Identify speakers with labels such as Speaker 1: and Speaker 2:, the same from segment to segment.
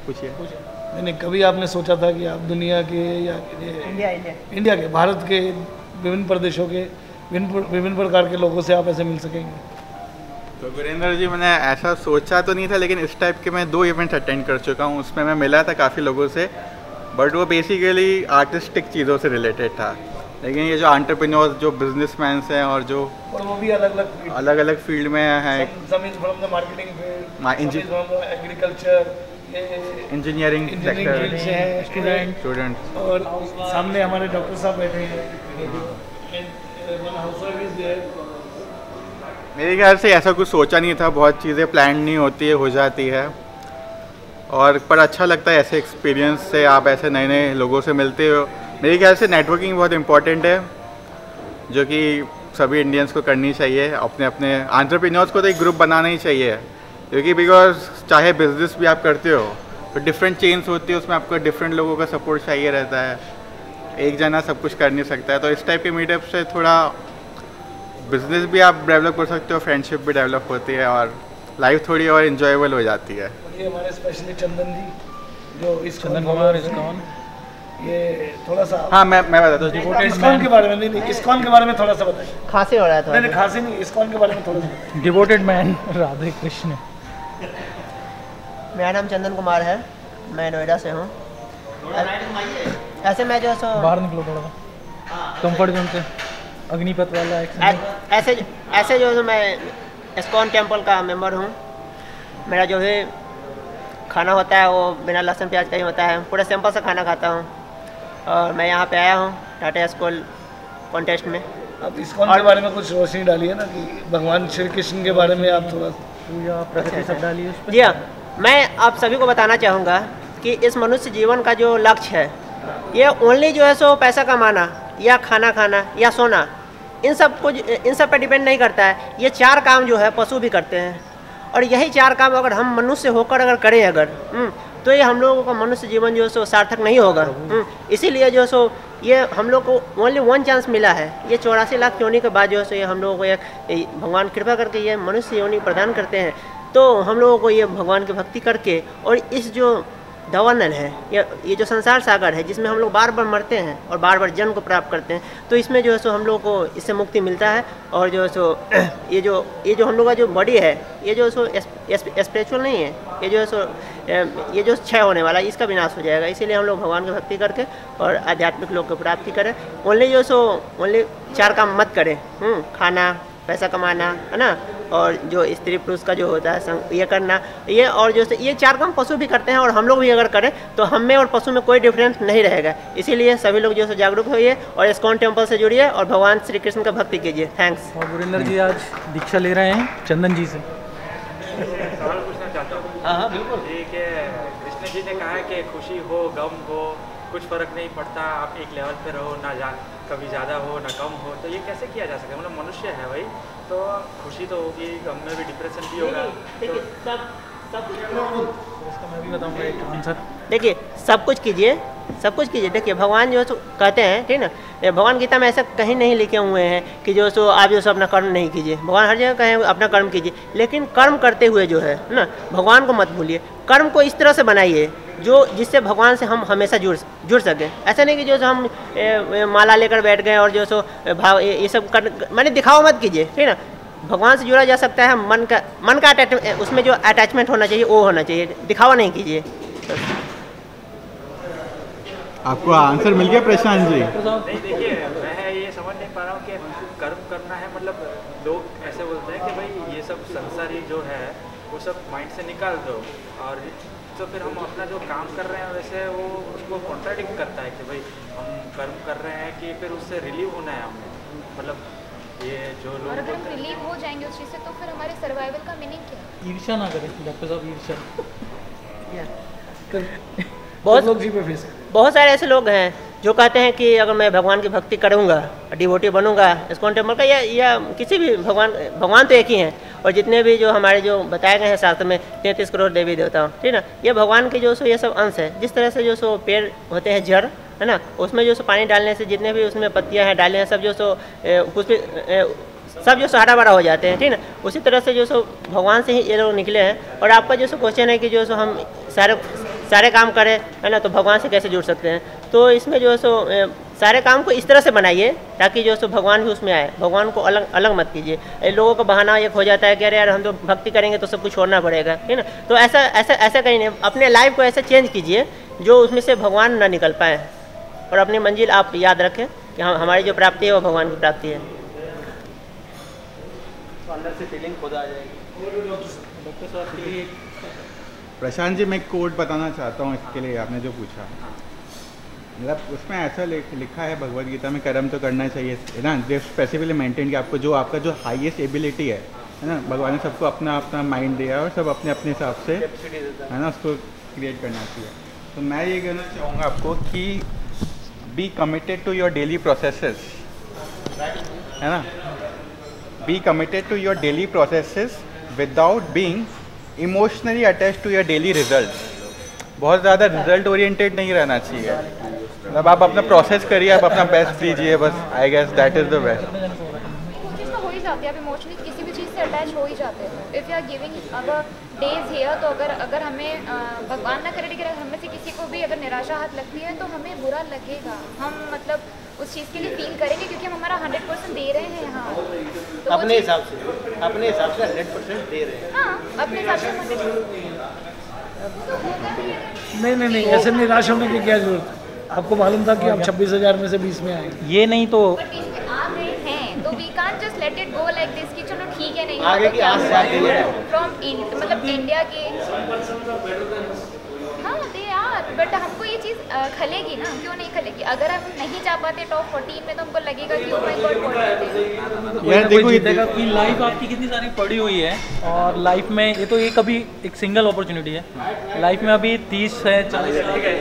Speaker 1: पूछिए।
Speaker 2: नहीं नहीं, कभी आपने सोचा था कि आप दुनिया के या इंडिया के, भारत के विभिन्न प्रदेशों के विभिन्न प्रकार के लोगों से आप ऐसे मिल सकेंगे?
Speaker 1: तो गुरेंद्र जी, मैंने ऐसा सोचा तो नहीं था, लेकिन इस टाइप के मैं 2 इवेंट्स अटेंड कर चुका हूँ। उसमें मैं मिला था काफ़ी लोगों से, बट वो बेसिकली आर्टिस्टिक चीज़ों से रिलेटेड था। लेकिन ये जो एंटरप्रेन्योर्स, जो बिजनेसमैन हैं और जो
Speaker 2: वो भी अलग अलग
Speaker 1: फील्ड में हैं,
Speaker 2: marketing field, agriculture,
Speaker 1: engineering sector
Speaker 2: से हैं
Speaker 1: स्टूडेंट्स,
Speaker 2: और सामने हमारे डॉक्टर साहब बैठे हैं।
Speaker 1: मेरे ख्याल से ऐसा कुछ सोचा नहीं था, बहुत चीज़ें प्लान नहीं होती है, हो जाती है। और पर अच्छा लगता है ऐसे एक्सपीरियंस से, आप ऐसे नए नए लोगों से मिलते हो। मेरे ख्याल से नेटवर्किंग बहुत इम्पॉर्टेंट है, जो कि सभी इंडियंस को करनी चाहिए। अपने अपने एंटरप्रेन्योर्स को तो एक ग्रुप बनाना ही चाहिए, क्योंकि बिकॉज चाहे बिजनेस भी आप करते हो तो डिफरेंट चेन्स होती है, उसमें आपको डिफरेंट लोगों का सपोर्ट चाहिए रहता है। एक जना सब कुछ कर नहीं सकता है। तो इस टाइप के मीटअप से थोड़ा बिजनेस भी आप डेवलप कर सकते हो, फ्रेंडशिप भी डेवलप होती है, और लाइफ थोड़ी और इन्जॉयबल हो जाती है।
Speaker 2: ये हमारे स्पेशली चंदन जी, जो इस
Speaker 3: चंदन कुमार इस्कॉन,
Speaker 2: ये थोड़ा सा,
Speaker 1: हाँ मैं बताता हूँ
Speaker 2: इस्कॉन के बारे में। नहीं, इस्कॉन के बारे में थोड़ा सा बताइए।
Speaker 4: खांसी हो रहा है,
Speaker 2: नहीं खांसी नहीं, इस्कॉन के बारे में थोड़ा सा।
Speaker 3: Devoted man Radhe Krishna.
Speaker 4: मेरा नाम चंदन कुमार है, मैं नोएडा से हूँ। ऐसे मैं जो है सो
Speaker 3: बाहर निकलो थोड़ा सा कंफर्ट जोन से, अग्निपथ वाला
Speaker 4: ऐसे जो है मैं इस्कॉन टेम्पल का मेंबर हूँ। मेरा जो है खाना होता है वो बिना लहसुन प्याज का ही होता है, पूरा सिंपल सा खाना खाता हूँ। और मैं यहाँ पे आया हूँ टाटा स्कूल कॉन्टेस्ट में।
Speaker 2: अब इस्कॉन के बारे में कुछ रोशनी डालिए ना, कि भगवान श्री कृष्ण के बारे में आप थोड़ा
Speaker 3: पूजा प्रगति सब डालिए उस पर।
Speaker 4: जी हाँ, मैं आप सभी को बताना चाहूँगा कि इस मनुष्य जीवन का जो लक्ष्य है, ये ओनली जो है सो पैसा कमाना या खाना खाना या सोना, इन सब पर डिपेंड नहीं करता है। ये 4 काम जो है पशु भी करते हैं, और यही 4 काम अगर हम मनुष्य होकर अगर करें अगर तो ये हम लोगों का मनुष्य जीवन जो है सो सार्थक नहीं होगा। इसीलिए जो है सो ये हम लोग को ओनली 1 चांस मिला है। ये 84 लाख योनि के बाद जो है सो ये हम लोगों को एक भगवान कृपा करके ये मनुष्य योनि प्रदान करते हैं। तो हम लोगों को ये भगवान की भक्ति करके, और इस जो दावानल है, ये जो संसार सागर है जिसमें हम लोग बार बार मरते हैं और बार बार जन्म को प्राप्त करते हैं, तो इसमें जो है सो हम लोग को इससे मुक्ति मिलता है। और जो है सो ये जो हम लोग का जो बॉडी है, ये जो सो स्पिरिचुअल नहीं है, ये जो है सो ये जो क्षय होने वाला है, इसका विनाश हो जाएगा। इसीलिए हम लोग भगवान की भक्ति करके और आध्यात्मिक लोक की प्राप्ति करें। ओनली 4 काम मत करें, खाना, पैसा कमाना, है ना, और जो स्त्री पुरुष का जो होता है ये करना, ये और जो ये 4 काम पशु भी करते हैं, और हम लोग भी अगर करें तो हम में और पशु में कोई डिफरेंस नहीं रहेगा। इसीलिए सभी लोग जो है जागरूक होइए और इस्कॉन टेम्पल से जुड़िए और भगवान श्री कृष्ण का भक्ति कीजिए। थैंक्स।
Speaker 3: और गुरेंद्र जी आज दीक्षा ले रहे हैं चंदन जी से।
Speaker 5: सवाल पूछना चाहता हूँ।
Speaker 2: हाँ बिल्कुल।
Speaker 5: जी कि कृष्ण जी ने कहा है कि खुशी हो गम हो कुछ फ़र्क नहीं पड़ता, आप एक लेवल पे रहो, कभी ज़्यादा हो ना कम हो। तो ये कैसे किया जा सकता है? मतलब मनुष्य है भाई, तो खुशी तो होगी, गम में भी डिप्रेशन भी होगा।
Speaker 3: इसका मैं भी बताऊंगा एक आंसर।
Speaker 4: देखिए, सब कुछ कीजिए। देखिए, भगवान जो है सो कहते हैं, ठीक ना, भगवान गीता में ऐसा कहीं नहीं लिखे हुए हैं कि जो सो आप जो सो अपना कर्म नहीं कीजिए। भगवान हर जगह कहें अपना कर्म कीजिए, लेकिन कर्म करते हुए जो है ना, भगवान को मत भूलिए। कर्म को इस तरह से बनाइए जो जिससे भगवान से हम हमेशा जुड़ सकें। ऐसा नहीं कि जो सो हम माला लेकर बैठ गए और जो सो भाव ये सब कर, मैंने दिखावा मत कीजिए, ठीक ना। भगवान से जुड़ा जा सकता है मन का उसमें जो अटैचमेंट होना चाहिए वो होना चाहिए, दिखावा नहीं कीजिए।
Speaker 1: आपको आंसर मिल गया प्रशांत जी?
Speaker 5: नहीं, देखिए मैं ये समझ नहीं पा रहा हूँ कि कर्म करना है, मतलब लोग ऐसे बोलते हैं कि भाई ये सब संसारी जो है वो सब माइंड से निकाल दो, और तो फिर हम अपना जो काम कर रहे हैं वैसे वो उसको कॉन्ट्राडिक्ट करता है कि भाई हम कर्म कर रहे हैं कि फिर उससे रिलीव होना है हमें। मतलब ये जो लोग,
Speaker 6: और अगर हम रिलीव हो जाएंगे उस चीज़ से तो फिर हमारे सर्वाइवल का मीनिंग क्या है?
Speaker 3: ईर्ष्या ना करें डॉक्टर साहब, ईर्ष्या।
Speaker 4: बहुत सारे ऐसे लोग हैं जो कहते हैं कि अगर मैं भगवान की भक्ति करूंगा, डिवोटी बनूंगा इस्कॉन टेम्पल का, या किसी भी भगवान तो एक ही हैं, और जितने भी जो हमारे जो बताए गए हैं शास्त्र में 33 करोड़ देवी देवता, ठीक ना, ये भगवान के जो सो ये सब अंश है। जिस तरह से जो सो पेड़ होते हैं जड़, है ना, उसमें जो सो पानी डालने से जितने भी उसमें पत्तियाँ हैं डालें सब जो सो सब जो सो हरा भरा हो जाते हैं, ठीक ना। उसी तरह से जो सो भगवान से ही ये लोग निकले हैं। और आपका जो सो क्वेश्चन है कि जो सो हम सारे काम करें, है ना, तो भगवान से कैसे जुड़ सकते हैं। तो इसमें जो है सो सारे काम को इस तरह से बनाइए ताकि जो है सो भगवान भी उसमें आए, भगवान को अलग अलग मत कीजिए। लोगों का बहाना एक हो जाता है कि अरे यार हम तो भक्ति करेंगे तो सब कुछ छोड़ना पड़ेगा, है ना, तो ऐसा ऐसा ऐसा कहीं नहीं। अपने लाइफ को ऐसे चेंज कीजिए जो उसमें से भगवान ना निकल पाए, और अपनी मंजिल आप याद रखें कि हमारी जो प्राप्ति है वो भगवान की प्राप्ति है।
Speaker 7: तो अंदर से फीलिंग खुद आ जाएगी।
Speaker 1: प्रशांत जी, मैं एक कोट बताना चाहता हूँ इसके लिए, आपने जो पूछा, मतलब उसमें ऐसा लिखा है भगवद गीता में, कर्म तो करना चाहिए, है ना, जो स्पेसिफिकली मेंटेन कि आपको जो आपका जो हाईएस्ट एबिलिटी है ना, भगवान ने सबको अपना अपना माइंड दिया और सब अपने अपने हिसाब से, है ना, उसको क्रिएट करना चाहिए। तो मैं ये कहना चाहूँगा आपको कि be committed to your daily processes, है ना, be committed to your daily processes without being emotionally attach to your daily result. बहुत ज़्यादा रिजल्ट ओरिएंटेड नहीं रहना चाहिए, मतलब आप अपना प्रोसेस करिए, आप अपना बेस्ट दीजिए, बस I guess that is the best.
Speaker 6: चीज़ तो हो ही जाती है, आप इमोशनली किसी भी चीज़ से अटैच हो ही जाते हैं। If you are giving our days here, तो अगर हमें भगवान ना करे लेकिन हमें से किसी को भी अगर निराशा हाथ लगती है तो हमें बुरा लगेगा, हम मतलब उस चीज़ के लिए फील करेंगे क्योंकि हम हमारा 100% दे रहे हैं यहाँ, तो
Speaker 7: अपने हिसाब से 100% दे रहे हैं।
Speaker 6: हाँ, अपने हिसाब से 100%।
Speaker 2: नहीं, ऐसे निराश होने की क्या जरूरत है। आपको मालूम था कि आप 26,000 में से 20 में आएंगे।
Speaker 3: ये नहीं तो
Speaker 6: आ गए हैं तो we can't just let it go like this कि चलो ठीक है, नहीं
Speaker 7: आगे की आस जाती है
Speaker 6: फ्रॉम मतलब इंडिया के। हाँ दे आर, बट हमको ये चीज़ खलेगी ना, क्यों नहीं खलेगी। अगर हम नहीं जा पाते टॉप 14 में तो हमको लगेगा कि ओ माय गॉड व्हाट
Speaker 1: यार देखो
Speaker 3: जीतेगा कि लाइफ आपकी कितनी सारी पड़ी हुई है, और लाइफ में ये तो एक अभी एक सिंगल अपॉर्चुनिटी है, लाइफ में अभी 30 है 40 है,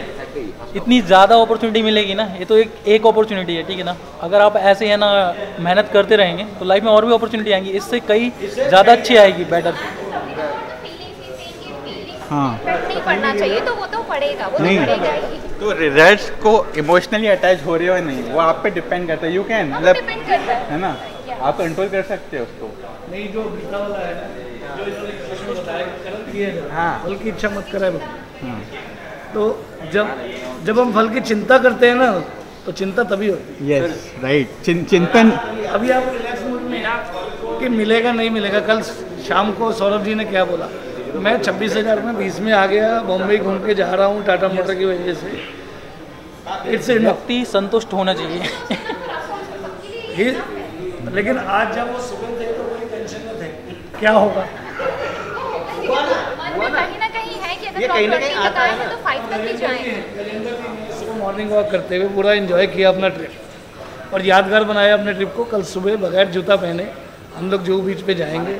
Speaker 3: इतनी ज़्यादा अपॉर्चुनिटी मिलेगी ना, ये तो एक अपॉर्चुनिटी है, ठीक है ना। अगर आप ऐसे है ना मेहनत करते रहेंगे तो लाइफ में और भी अपॉर्चुनिटी आएंगी, इससे कई ज़्यादा अच्छी आएगी, बेटर।
Speaker 1: हाँ
Speaker 6: नहीं पढ़ना चाहिए तो वो तो पढ़ेगा, वो
Speaker 1: नहीं,
Speaker 6: तो पढ़ेगा ही।
Speaker 1: तो रिजल्ट्स को इमोशनली अटैच हो रहे हो नहीं, वो आप पे डिपेंड करता है। यू कैन, मतलब
Speaker 6: डिपेंड करता
Speaker 1: है ना, आप कंट्रोल कर सकते हो उसको।
Speaker 2: नहीं, जो गीता वाला है ना, जो इन्होंने कृष्ण में बताया कि कर्म किए जाओ,
Speaker 1: हाँ।
Speaker 2: फल की इच्छा मत करे।
Speaker 1: हाँ।
Speaker 2: तो जब हम फल की चिंता करते हैं ना, तो चिंता तभी होती है।
Speaker 1: यस राइट, चिंतन।
Speaker 2: अभी आप रिलैक्स मूड में कि मिलेगा नहीं मिलेगा। कल शाम को सौरभ जी ने क्या बोला, मैं 26,000 में 20 में आ गया, बॉम्बे घूम के जा रहा हूँ टाटा मोटर की वजह से। इट्स
Speaker 3: व्यक्ति संतुष्ट होना चाहिए।
Speaker 2: लेकिन आज जब वो सुबह थे तो कोई टेंशन में थे, क्या होगा।
Speaker 6: मन में कहीं ना कहीं है कि अगर
Speaker 7: कहीं ना कहीं
Speaker 6: तक
Speaker 7: आता है
Speaker 6: आए हैं तो 5 तक भी जाएंगे।
Speaker 2: सुबह मॉर्निंग वॉक करते हुए पूरा एंजॉय किया अपना ट्रिप, और यादगार बनाया अपने ट्रिप को। कल सुबह बगैर जूता पहने हम लोग जुहू बीच पे जाएंगे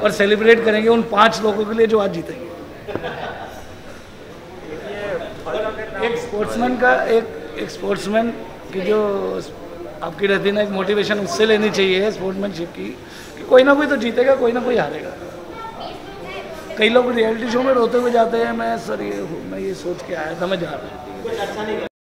Speaker 2: और सेलिब्रेट करेंगे उन 5 लोगों के लिए जो आज जीतेंगे। एक स्पोर्ट्समैन का एक स्पोर्ट्समैन की जो आपकी रहती है ना, एक मोटिवेशन उससे लेनी चाहिए स्पोर्ट्समैनशिप की, कि कोई ना कोई तो जीतेगा, कोई ना कोई हारेगा। कई लोग रियलिटी शो में रोते हुए जाते हैं, मैं ये सोच के आया था, मैं जा रहा हूँ।